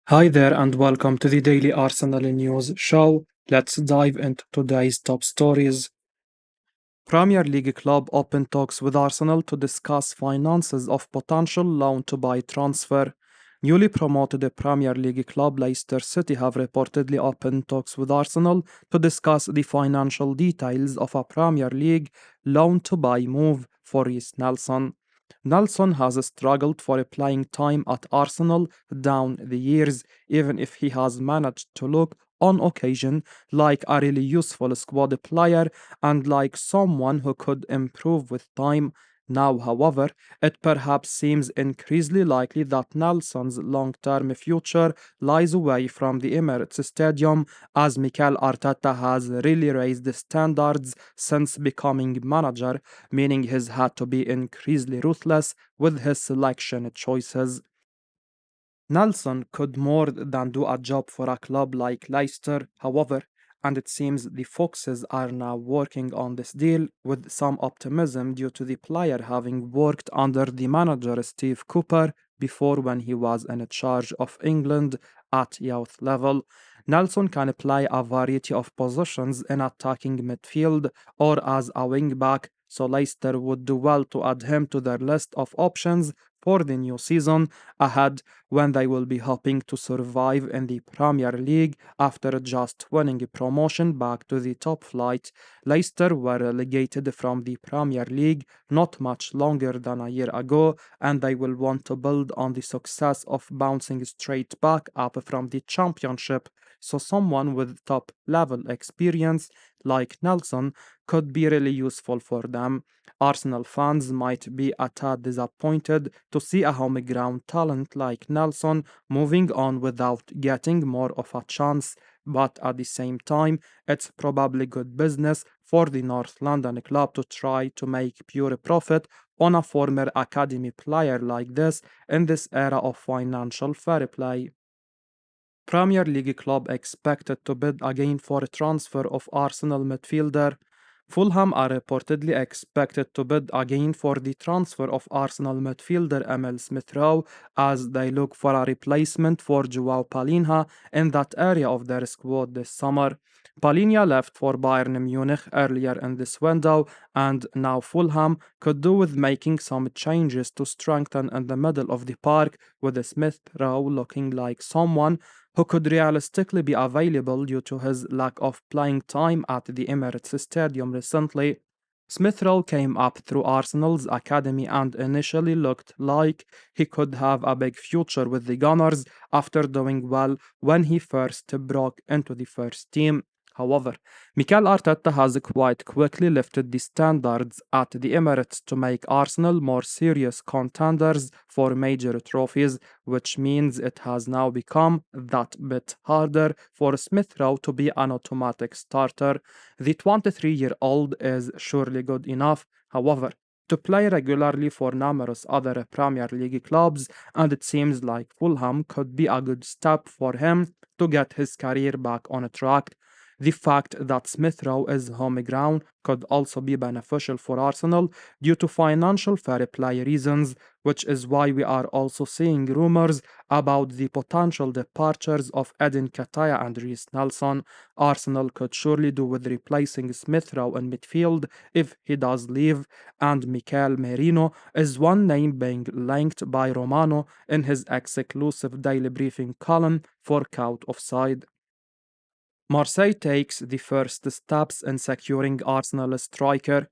Hi there, and welcome to the Daily Arsenal News Show. Let's dive into today's top stories. Premier League club open talks with Arsenal to discuss finances of potential loan to buy transfer. Newly promoted Premier League club Leicester City have reportedly opened talks with Arsenal to discuss the financial details of a Premier League loan to buy move for Reiss Nelson. Nelson has struggled for playing time at Arsenal down the years, even if he has managed to look on occasion like a really useful squad player and like someone who could improve with time. Now, however, it perhaps seems increasingly likely that Nelson's long term future lies away from the Emirates Stadium, as Mikel Arteta has really raised the standards since becoming manager, meaning he's had to be increasingly ruthless with his selection choices. Nelson could more than do a job for a club like Leicester, however, and it seems the Foxes are now working on this deal with some optimism due to the player having worked under the manager Steve Cooper before when he was in charge of England at youth level. Nelson can play a variety of positions in attacking midfield or as a wing back, so Leicester would do well to add him to their list of options for the new season ahead when they will be hoping to survive in the Premier League after just winning promotion back to the top flight. Leicester were relegated from the Premier League not much longer than a year ago, and they will want to build on the success of bouncing straight back up from the Championship. So, someone with top level experience like Nelson could be really useful for them. Arsenal fans might be a tad disappointed to see a home ground talent like Nelson moving on without getting more of a chance, but at the same time, it's probably good business for the North London club to try to make pure profit on a former academy player like this in this era of financial fair play. Premier League club expected to bid again for a transfer of Arsenal midfielder. Fulham are reportedly expected to bid again for the transfer of Arsenal midfielder Emile Smith Rowe as they look for a replacement for Joao Palhinha in that area of their squad this summer. Palhinha left for Bayern Munich earlier in this window, and now Fulham could do with making some changes to strengthen in the middle of the park, with Smith Rowe looking like someone who could realistically be available due to his lack of playing time at the Emirates Stadium recently. Smith Rowe came up through Arsenal's academy and initially looked like he could have a big future with the Gunners after doing well when he first broke into the first team. However, Mikel Arteta has quite quickly lifted the standards at the Emirates to make Arsenal more serious contenders for major trophies, which means it has now become that bit harder for Smith Rowe to be an automatic starter. The 23-year-old is surely good enough, however, to play regularly for numerous other Premier League clubs, and it seems like Fulham could be a good step for him to get his career back on track. The fact that Smith Rowe is home ground could also be beneficial for Arsenal due to financial fair play reasons, which is why we are also seeing rumors about the potential departures of Nketiah and Reiss Nelson. Arsenal could surely do with replacing Smith Rowe in midfield if he does leave, and Mikel Merino is one name being linked by Romano in his exclusive daily briefing column for Count Offside. Marseille takes the first steps in securing Arsenal striker.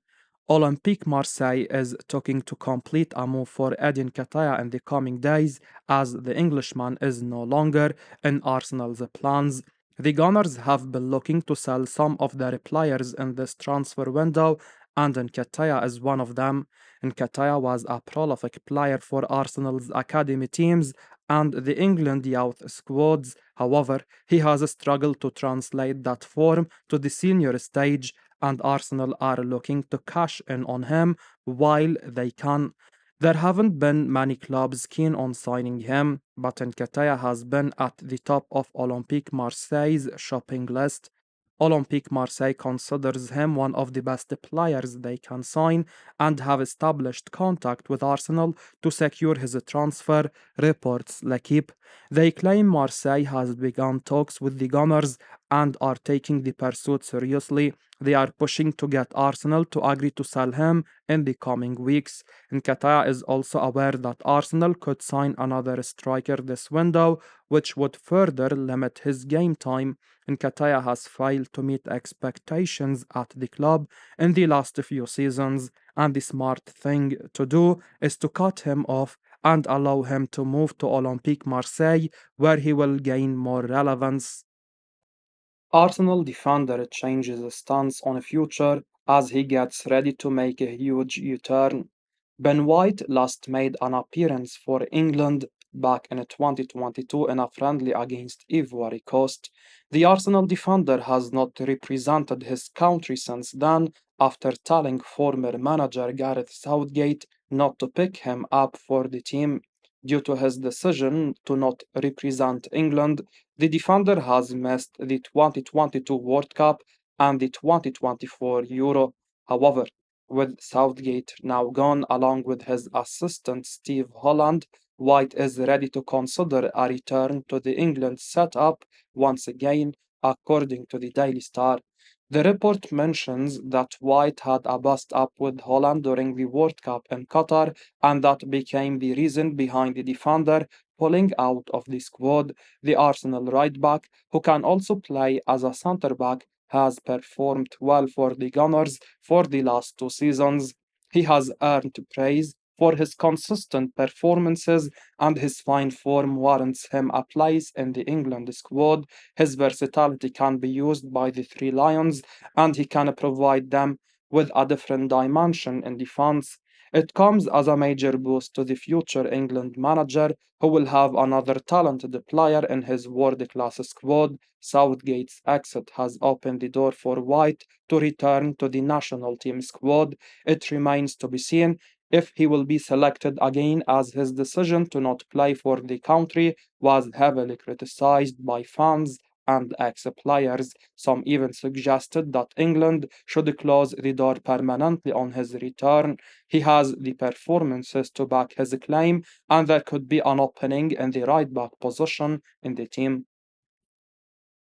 Olympique Marseille is looking to complete a move for Nketiah in the coming days, as the Englishman is no longer in Arsenal's plans. The Gunners have been looking to sell some of their players in this transfer window, and Nketiah is one of them. Nketiah was a prolific player for Arsenal's academy teams and the England youth squads. However, he has struggled to translate that form to the senior stage, and Arsenal are looking to cash in on him while they can. There haven't been many clubs keen on signing him, but Nketiah has been at the top of Olympique Marseille's shopping list. Olympique Marseille considers him one of the best players they can sign and have established contact with Arsenal to secure his transfer, reports L'Equipe. They claim Marseille has begun talks with the Gunners and are taking the pursuit seriously. They are pushing to get Arsenal to agree to sell him in the coming weeks. Nketiah is also aware that Arsenal could sign another striker this window, which would further limit his game time. Nketiah has failed to meet expectations at the club in the last few seasons, and the smart thing to do is to cut him off and allow him to move to Olympique Marseille, where he will gain more relevance. Arsenal defender changes stance on future as he gets ready to make a huge U-turn. Ben White last made an appearance for England back in 2022 in a friendly against Ivory Coast. The Arsenal defender has not represented his country since then after telling former manager Gareth Southgate not to pick him up for the team due to his decision to not represent England. The defender has missed the 2022 World Cup and the 2024 Euro. However, with Southgate now gone along with his assistant Steve Holland, White is ready to consider a return to the England setup once again, according to the Daily Star. The report mentions that White had a bust up with Holland during the World Cup in Qatar, and that became the reason behind the defender pulling out of the squad. The Arsenal right back, who can also play as a centre back, has performed well for the Gunners for the last two seasons. He has earned praise for his consistent performances, and his fine form warrants him a place in the England squad. His versatility can be used by the Three Lions, and he can provide them with a different dimension in defense. It comes as a major boost to the future England manager, who will have another talented player in his world class squad. Southgate's exit has opened the door for White to return to the national team squad. It remains to be seen if he will be selected again, as his decision to not play for the country was heavily criticized by fans and ex players. Some even suggested that England should close the door permanently on his return. He has the performances to back his claim, and there could be an opening in the right back position in the team.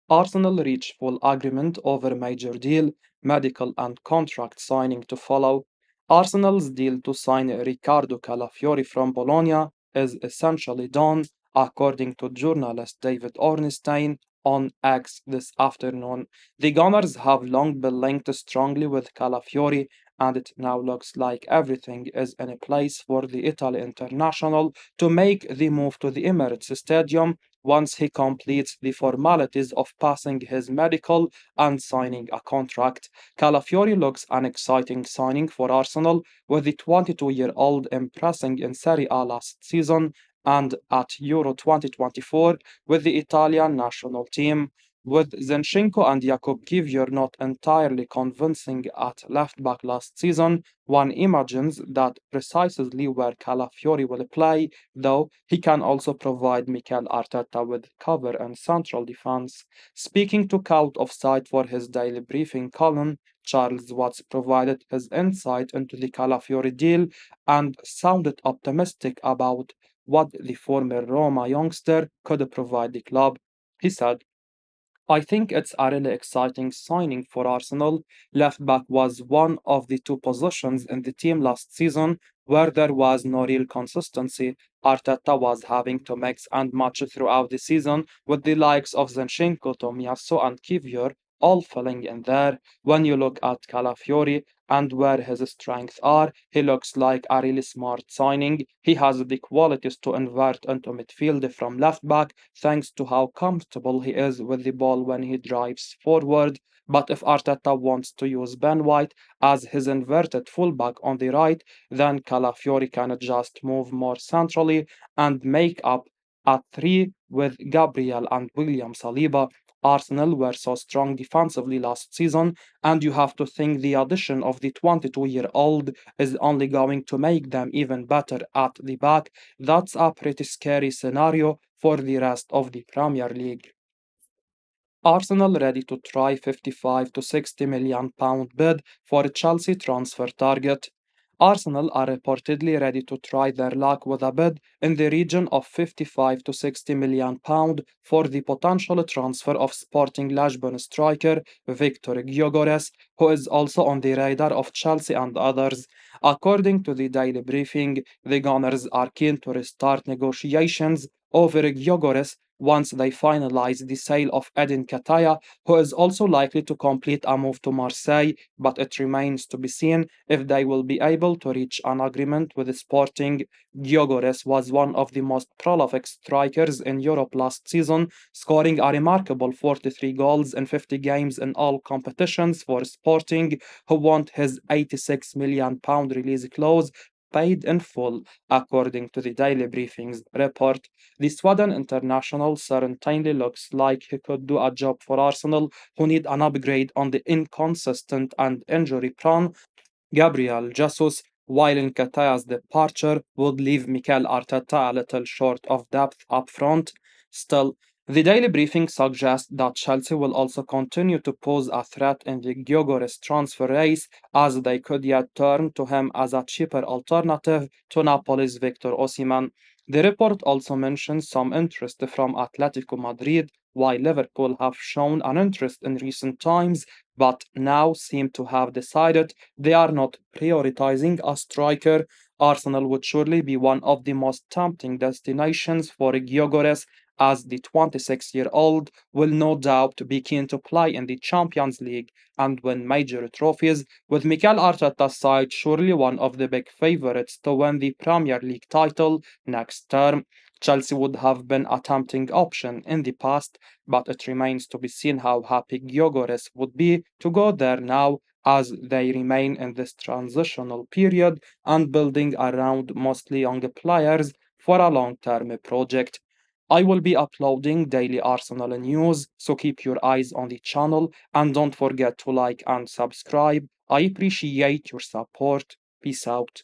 Arsenal reach full agreement over major deal, medical and contract signing to follow. Arsenal's deal to sign Riccardo Calafiori from Bologna is essentially done, according to journalist David Ornstein on X this afternoon. The Gunners have long been linked strongly with Calafiori, and it now looks like everything is in place for the Italy international to make the move to the Emirates Stadium once he completes the formalities of passing his medical and signing a contract. Calafiori looks an exciting signing for Arsenal, with the 22-year-old impressing in Serie A last season and at Euro 2024 with the Italian national team. With Zinchenko and Jakub Kivior not entirely convincing at left back last season, one imagines that precisely where Calafiori will play, though he can also provide Mikel Arteta with cover and central defense. Speaking to Out of Sight for his daily briefing column, Charles Watts provided his insight into the Calafiori deal and sounded optimistic about what the former Roma youngster could provide the club. He said, I think it's a really exciting signing for Arsenal. Left back was one of the two positions in the team last season where there was no real consistency. Arteta was having to mix and match throughout the season with the likes of Zinchenko, Tomiyasu, and Kivior all filling in there. When you look at Calafiori and where his strengths are, he looks like a really smart signing. He has the qualities to invert into midfield from left back thanks to how comfortable he is with the ball when he drives forward. But if Arteta wants to use Ben White as his inverted fullback on the right, then Calafiori can just move more centrally and make up a three with Gabriel and William Saliba. Arsenal were so strong defensively last season, and you have to think the addition of the 22-year-old is only going to make them even better at the back. That's a pretty scary scenario for the rest of the Premier League. Arsenal ready to try 55 to 60 million pound bid for Chelsea transfer target. Arsenal are reportedly ready to try their luck with a bid in the region of 55 to 60 million pound for the potential transfer of Sporting Lisbon striker Viktor Gyokeres, who is also on the radar of Chelsea and others. According to the Daily Briefing, the Gunners are keen to restart negotiations over Gyokeres once they finalize the sale of Nketiah, who is also likely to complete a move to Marseille, but it remains to be seen if they will be able to reach an agreement with Sporting. Gyokeres was one of the most prolific strikers in Europe last season, scoring a remarkable 43 goals in 50 games in all competitions for Sporting, who want his £86 million release clause paid in full, according to the Daily Briefing's report. The Sweden international certainly looks like he could do a job for Arsenal, who need an upgrade on the inconsistent and injury-prone Gabriel Jesus, while Nketiah's departure would leave Mikel Arteta a little short of depth up front. Still, the daily briefing suggests that Chelsea will also continue to pose a threat in the Gyokeres transfer race, as they could yet turn to him as a cheaper alternative to Napoli's Victor Osimhen. The report also mentions some interest from Atletico Madrid, while Liverpool have shown an interest in recent times, but now seem to have decided they are not prioritizing a striker. Arsenal would surely be one of the most tempting destinations for Gyokeres, as the 26-year-old will no doubt be keen to play in the Champions League and win major trophies, with Mikel Arteta's side surely one of the big favourites to win the Premier League title next term. Chelsea would have been a tempting option in the past, but it remains to be seen how happy Gyokeres would be to go there now, as they remain in this transitional period and building around mostly young players for a long-term project. I will be uploading daily Arsenal news, so keep your eyes on the channel and don't forget to like and subscribe. I appreciate your support. Peace out.